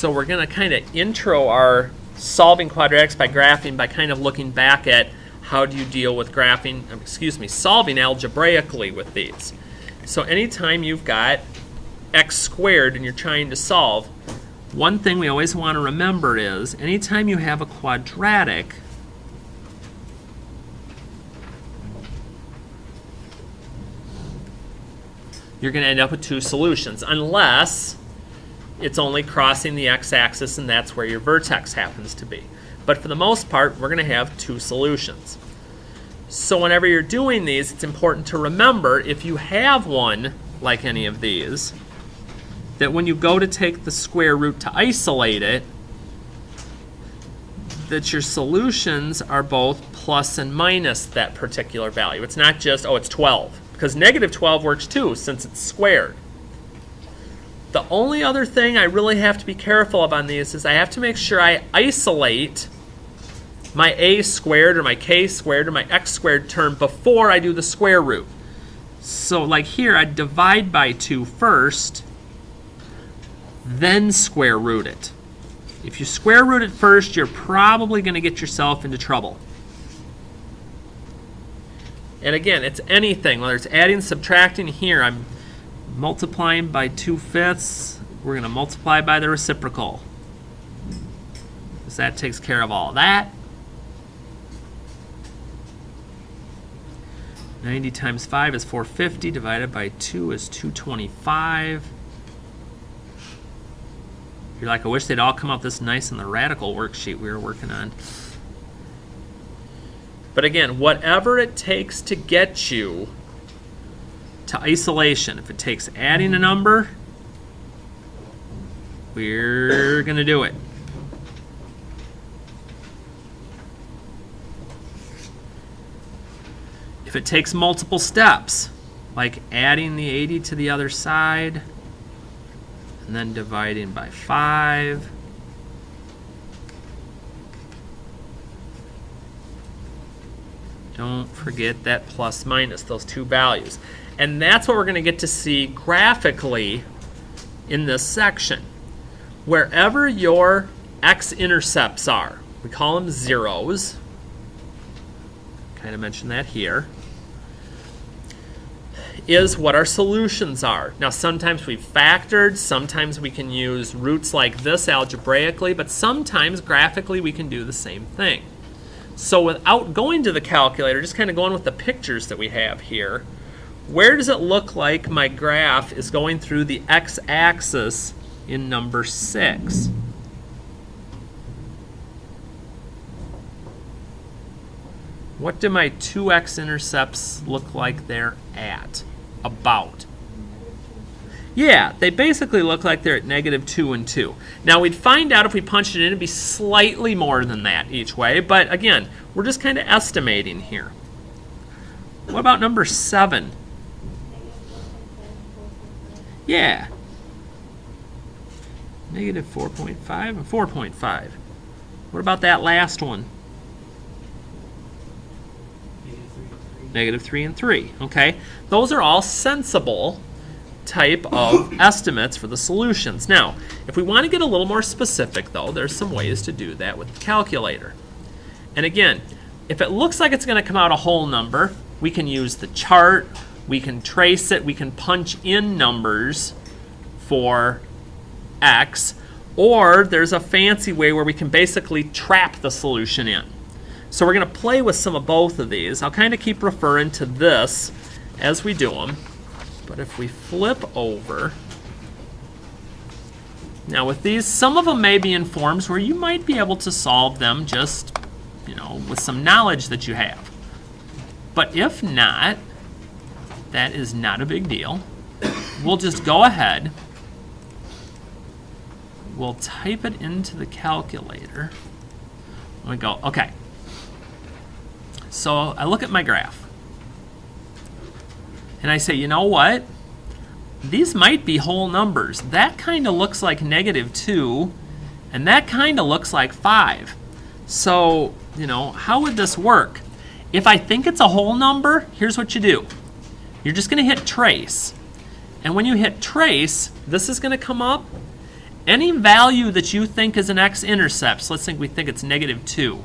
So we're going to kind of intro our solving quadratics by graphing by kind of looking back at how do you deal with solving algebraically with these. So anytime you've got x squared and you're trying to solve, one thing we always want to remember is anytime you have a quadratic, you're going to end up with two solutions, unless it's only crossing the x-axis and that's where your vertex happens to be. But for the most part, we're going to have two solutions. So whenever you're doing these, it's important to remember, if you have one like any of these, that when you go to take the square root to isolate it, that your solutions are both plus and minus that particular value. It's not just, oh, it's 12. Because negative 12 works too, since it's squared. The only other thing I really have to be careful of on these is I have to make sure I isolate my a squared or my k squared or my x squared term before I do the square root. So like here, I divide by 2 first, then square root it. If you square root it first, you're probably going to get yourself into trouble. And again, it's anything, whether it's adding, subtracting. Here, I'm multiplying by 2/5. We're going to multiply by the reciprocal, because that takes care of all of that. 90 times 5 is 450, divided by 2 is 225. You're like, I wish they'd all come out this nice in the radical worksheet we were working on. But again, whatever it takes to get you to isolation, if it takes adding a number, we're going to do it. If it takes multiple steps, like adding the 80 to the other side, and then dividing by 5, don't forget that plus minus, those two values. And that's what we're going to get to see graphically in this section. Wherever your x-intercepts are, we call them zeros. Kind of mentioned that here. Is what our solutions are. Now sometimes we've factored, sometimes we can use roots like this algebraically, but sometimes graphically we can do the same thing. So without going to the calculator, just kind of going with the pictures that we have here, where does it look like my graph is going through the x-axis in number 6? What do my two x-intercepts look like they're at? About. Yeah, they basically look like they're at -2 and 2. Now we'd find out if we punched it in, it'd be slightly more than that each way, but again, we're just kind of estimating here. What about number 7? Yeah. -4.5 and 4.5. What about that last one? -3 and 3. Okay, those are all sensible type of estimates for the solutions. Now, if we want to get a little more specific, though, there's some ways to do that with the calculator. And again, if it looks like it's going to come out a whole number, we can use the chart, we can trace it, we can punch in numbers for x, or there's a fancy way where we can basically trap the solution in. So we're going to play with some of both of these. I'll kind of keep referring to this as we do them. But if we flip over, now with these, some of them may be in forms where you might be able to solve them just, with some knowledge that you have. But if not, that is not a big deal. We'll just go ahead. We'll type it into the calculator. We go, okay. So I look at my graph. And I say, you know what? These might be whole numbers. That kind of looks like -2, and that kind of looks like 5. So, how would this work? If I think it's a whole number, here's what you do. You're just going to hit trace. And when you hit trace, this is going to come up, any value that you think is an x-intercept, so let's think we think it's -2,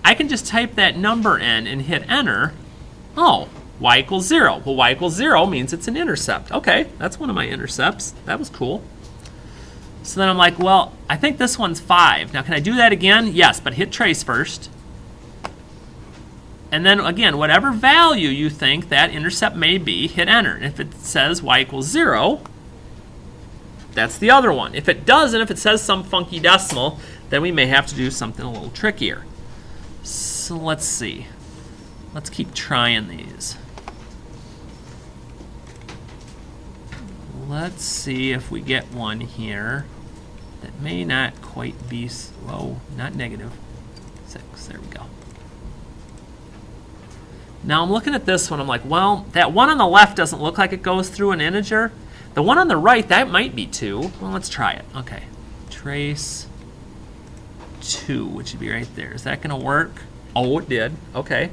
I can just type that number in and hit enter. Oh, y equals 0. Well, y equals 0 means it's an intercept. Okay, that's one of my intercepts. That was cool. So then I'm like, well, I think this one's 5. Now, can I do that again? Yes, but hit trace first. And then, again, whatever value you think that intercept may be, hit enter. And if it says y equals 0, that's the other one. If it doesn't, if it says some funky decimal, then we may have to do something a little trickier. So let's see. Let's keep trying these. Let's see if we get one here that may not quite be, oh, not -6. There we go. Now I'm looking at this one. I'm like, well, that one on the left doesn't look like it goes through an integer. The one on the right, that might be 2. Well, let's try it. Okay. Trace 2, which would be right there. Is that going to work? Oh, it did. Okay.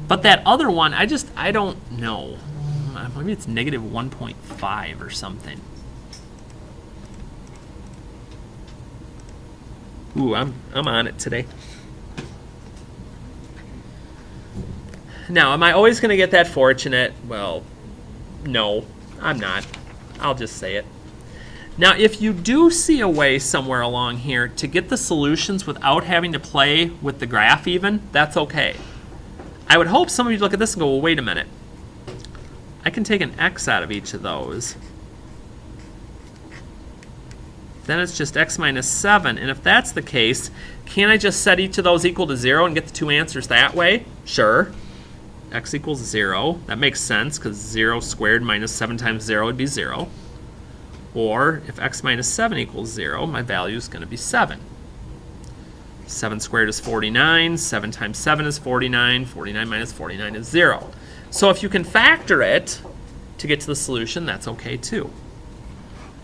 But that other one, I don't know. Maybe it's -1.5 or something. Ooh, I'm on it today. Now, am I always going to get that fortunate? Well, no, I'm not. I'll just say it. Now, if you do see a way somewhere along here to get the solutions without having to play with the graph even, that's okay. I would hope some of you look at this and go, well, wait a minute. I can take an x out of each of those. Then it's just x minus 7. And if that's the case, can't I just set each of those equal to 0 and get the 2 answers that way? Sure. X equals 0. That makes sense because 0 squared minus 7 times 0 would be 0. Or if x minus 7 equals 0, my value is going to be 7. 7 squared is 49. 7 times 7 is 49. 49 minus 49 is 0. So if you can factor it to get to the solution, that's okay too.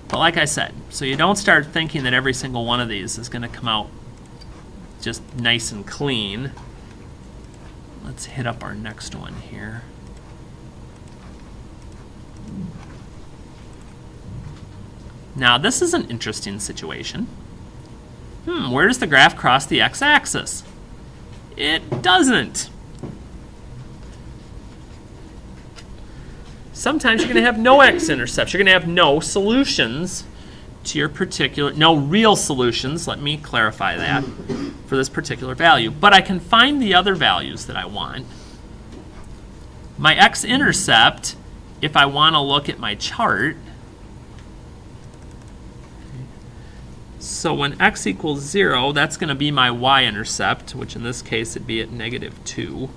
But like I said, so you don't start thinking that every single one of these is going to come out just nice and clean. Let's hit up our next one here. Now this is an interesting situation. Where does the graph cross the x-axis? It doesn't. Sometimes you're going to have no x-intercepts. You're going to have no solutions to your particular, no real solutions, let me clarify that, for this particular value. But I can find the other values that I want. My x-intercept, if I want to look at my chart, so when x equals 0, that's going to be my y-intercept, which in this case would be at -2.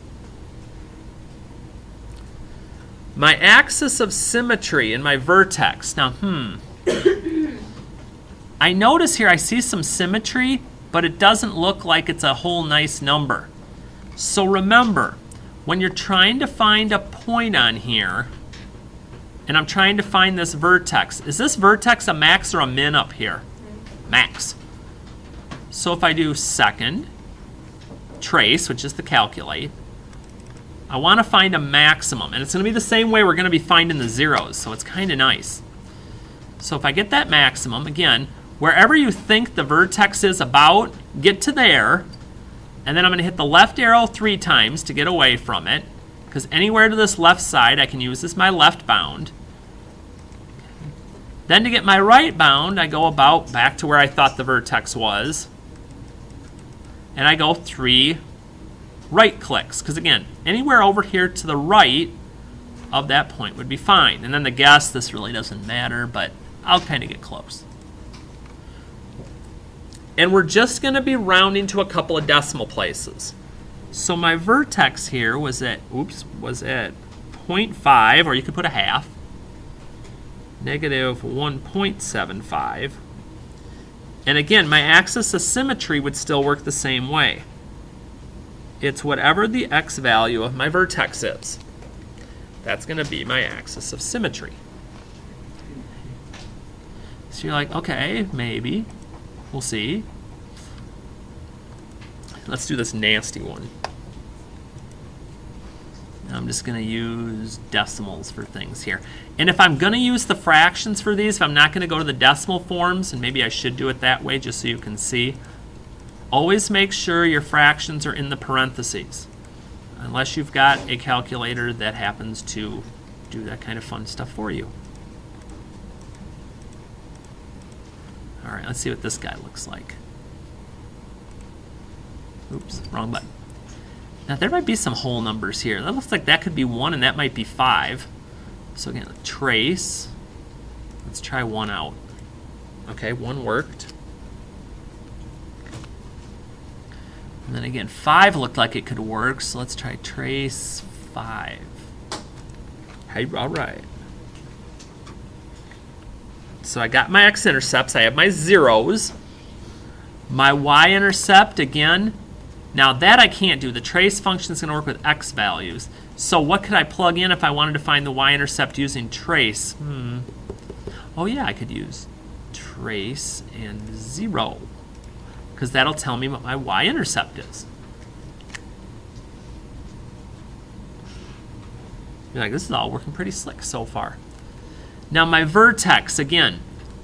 My axis of symmetry and my vertex. Now, I notice here I see some symmetry, but it doesn't look like it's a whole nice number. So remember, when you're trying to find a point on here, and I'm trying to find this vertex, is this vertex a max or a min up here? Max. So if I do second, trace, which is the calculate, I want to find a maximum, and it's going to be the same way we're going to be finding the zeros, so it's kind of nice. So if I get that maximum, again, wherever you think the vertex is about, get to there, and then I'm going to hit the left arrow 3 times to get away from it, because anywhere to this left side I can use as my left bound. Then to get my right bound, I go about back to where I thought the vertex was, and I go 3 right clicks, because again, anywhere over here to the right of that point would be fine. And then the guess, this really doesn't matter, but I'll kind of get close. And we're just going to be rounding to a couple of decimal places. So my vertex here was at, was at 0.5, or you could put a half, -1.75. And again, my axis of symmetry would still work the same way. It's whatever the x value of my vertex is. That's going to be my axis of symmetry. So you're like, okay, maybe. We'll see. Let's do this nasty one. I'm just going to use decimals for things here. And if I'm going to use the fractions for these, if I'm not going to go to the decimal forms, and maybe I should do it that way just so you can see, always make sure your fractions are in the parentheses, unless you've got a calculator that happens to do that kind of fun stuff for you. All right, let's see what this guy looks like. Oops, wrong button. Now there might be some whole numbers here. That looks like that could be 1 and that might be 5. So again, trace. Let's try 1 out. Okay, 1 worked. And then again, 5 looked like it could work, so let's try trace 5. Hey, all right. So I got my x-intercepts. I have my zeros. My y-intercept, again, now that I can't do. The trace function is going to work with x values. So what could I plug in if I wanted to find the y-intercept using trace? Oh yeah, I could use trace and 0, because that'll tell me what my y-intercept is. You're like, this is all working pretty slick so far. Now my vertex, again,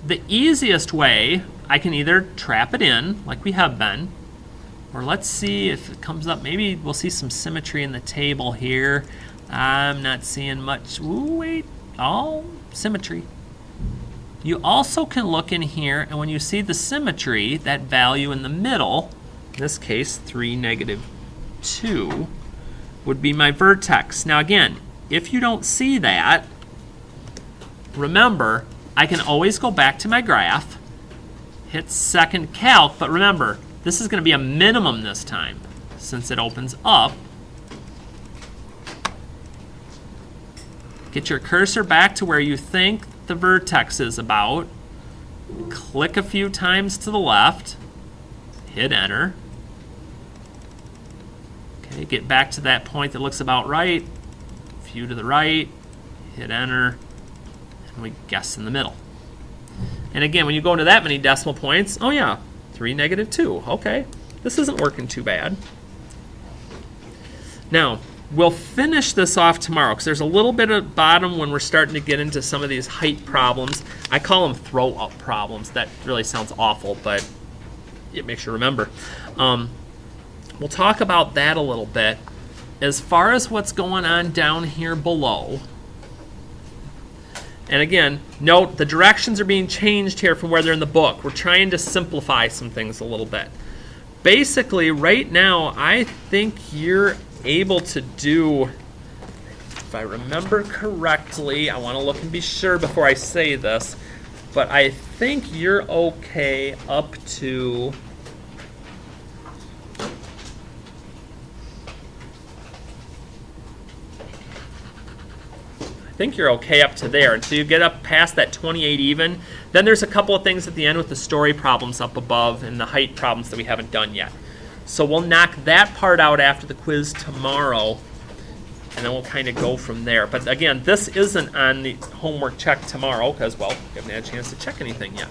the easiest way, I can either trap it in, like we have been, or let's see if it comes up. Maybe we'll see some symmetry in the table here. I'm not seeing much. Ooh, wait, all symmetry. You also can look in here, and when you see the symmetry, that value in the middle, in this case 3, -2, would be my vertex. Now again, if you don't see that, remember, I can always go back to my graph, hit second calc, but remember, this is going to be a minimum this time, since it opens up. Get your cursor back to where you think the vertex is about. Click a few times to the left, hit enter. Okay, get back to that point that looks about right, a few to the right, hit enter, and we guess in the middle. And again, when you go into that many decimal points, oh yeah, 3, -2. Okay, this isn't working too bad. Now, we'll finish this off tomorrow because there's a little bit at the bottom when we're starting to get into some of these height problems. I call them throw-up problems. That really sounds awful, but it makes you remember. We'll talk about that a little bit. As far as what's going on down here below, and again, note the directions are being changed here from where they're in the book. We're trying to simplify some things a little bit. Basically, right now, I think you're able to do, if I remember correctly, I want to look and be sure before I say this, but I think you're okay up to, I think you're okay up to there. Until you get up past that 28 even, then there's a couple of things at the end with the story problems up above and the height problems that we haven't done yet. So we'll knock that part out after the quiz tomorrow, and then we'll kind of go from there. But again, this isn't on the homework check tomorrow because, well, we haven't had a chance to check anything yet.